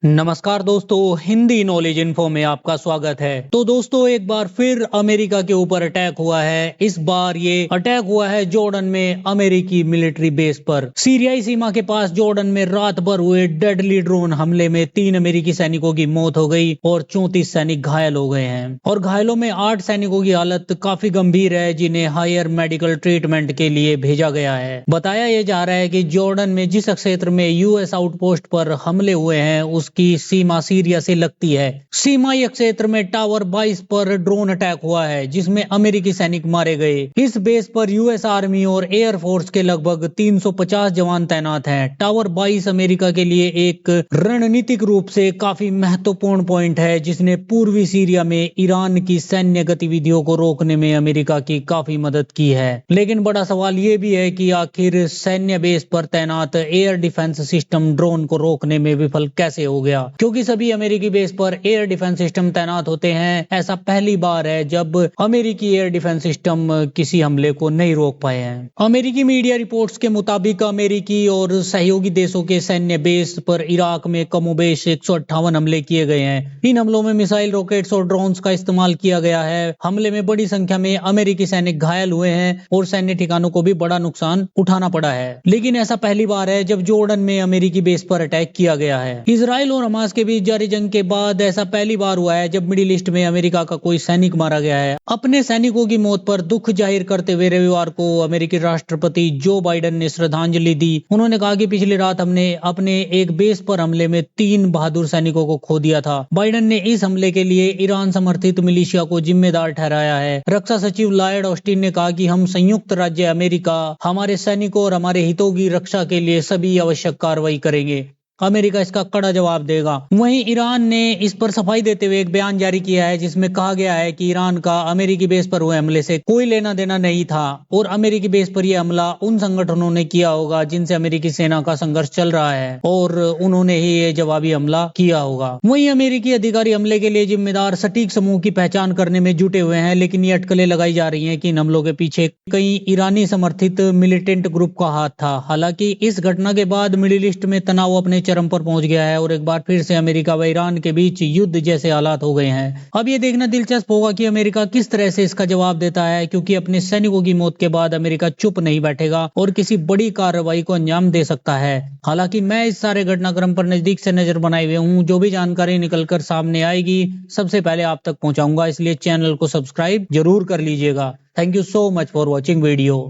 नमस्कार दोस्तों, Hindi knowledge info में आपका स्वागत है। तो दोस्तों, एक बार फिर अमेरिका के ऊपर अटैक हुआ है। इस बार ये अटैक हुआ है जॉर्डन में अमेरिकी मिलिट्री बेस पर। सीरियाई सीमा के पास जॉर्डन में रात भर हुए डेडली ड्रोन हमले में 3 अमेरिकी सैनिकों की मौत हो गई और 34 सैनिक घायल हो गए हैं और घायलों में 8 सैनिकों की हालत काफी गंभीर है, जिन्हें हायर मेडिकल ट्रीटमेंट के लिए भेजा गया है। बताया यह जा रहा है कि जॉर्डन में जिस क्षेत्र में यूएस आउटपोस्ट पर हमले हुए हैं की सीमा सीरिया से लगती है। सीमाई क्षेत्र में टावर 22 पर ड्रोन अटैक हुआ है, जिसमें अमेरिकी सैनिक मारे गए। इस बेस पर यूएस आर्मी और एयर फोर्स के लगभग 350 जवान तैनात हैं। टावर 22 अमेरिका के लिए एक रणनीतिक रूप से काफी महत्वपूर्ण पॉइंट है, जिसने पूर्वी सीरिया में ईरान की सैन्य गतिविधियों को रोकने में अमेरिका की काफी मदद की है। लेकिन बड़ा सवाल ये भी है कि आखिर सैन्य बेस पर तैनात एयर डिफेंस सिस्टम ड्रोन को रोकने में विफल कैसे हो गया, क्योंकि सभी अमेरिकी बेस पर एयर डिफेंस सिस्टम तैनात होते हैं। ऐसा पहली बार है जब अमेरिकी एयर डिफेंस सिस्टम किसी हमले को नहीं रोक पाए हैं। अमेरिकी मीडिया रिपोर्ट्स के मुताबिक अमेरिकी और सहयोगी देशों के सैन्य बेस पर इराक में कमोबेश 158 हमले किए गए हैं। इन हमलों में मिसाइल, रॉकेट्स और ड्रोन्स का इस्तेमाल किया गया है। हमले में बड़ी संख्या में अमेरिकी सैनिक घायल हुए हैं और सैन्य ठिकानों को भी बड़ा नुकसान उठाना पड़ा है। लेकिन ऐसा पहली बार है जब जॉर्डन में अमेरिकी बेस पर अटैक किया गया है। इजराइल और हमास के बीच जारी जंग के बाद ऐसा पहली बार हुआ है जब मिडिल ईस्ट में अमेरिका का कोई सैनिक मारा गया है। अपने सैनिकों की मौत पर दुख जाहिर करते हुए रविवार को अमेरिकी राष्ट्रपति जो बाइडेन ने श्रद्धांजलि दी। उन्होंने कहा कि पिछली रात हमने अपने एक बेस पर हमले में 3 बहादुर सैनिकों को खो दिया था। बाइडेन ने इस हमले के लिए ईरान समर्थित मिलिशिया को जिम्मेदार ठहराया है। रक्षा सचिव लॉयड ऑस्टिन ने कहा कि हम संयुक्त राज्य अमेरिका हमारे सैनिकों और हमारे हितों की रक्षा के लिए सभी आवश्यक कार्रवाई करेंगे। अमेरिका इसका कड़ा जवाब देगा। वहीं ईरान ने इस पर सफाई देते हुए एक बयान जारी किया है, जिसमें कहा गया है कि ईरान का अमेरिकी बेस पर हुए हमले से कोई लेना देना नहीं था और अमेरिकी बेस पर यह हमला उन संगठनों ने किया होगा जिनसे अमेरिकी सेना का संघर्ष चल रहा है और उन्होंने ही ये जवाबी हमला किया होगा। वहीं अमेरिकी अधिकारी हमले के लिए जिम्मेदार सटीक समूह की पहचान करने में जुटे हुए हैं, लेकिन ये अटकलें लगाई जा रही है कि इन हमलों के पीछे कई ईरानी समर्थित मिलिटेंट ग्रुप का हाथ था। हालांकि इस घटना के बाद मिडिल ईस्ट में तनाव अपने चरम पर पहुंच गया है और एक बार फिर से अमेरिका व ईरान के बीच युद्ध जैसे हालात हो गए हैं। अब ये देखना दिलचस्प होगा कि अमेरिका किस तरह से इसका जवाब देता है, क्योंकि अपने सैनिकों की मौत के बाद अमेरिका चुप नहीं बैठेगा और किसी बड़ी कार्रवाई को अंजाम दे सकता है। हालांकि मैं इस सारे घटनाक्रम पर नजदीक से नजर बनाए हुए हूँ। जो भी जानकारी निकलकर सामने आएगी सबसे पहले आप तक पहुंचाऊंगा, इसलिए चैनल को सब्सक्राइब जरूर कर लीजिएगा। Thank you so much for watching video.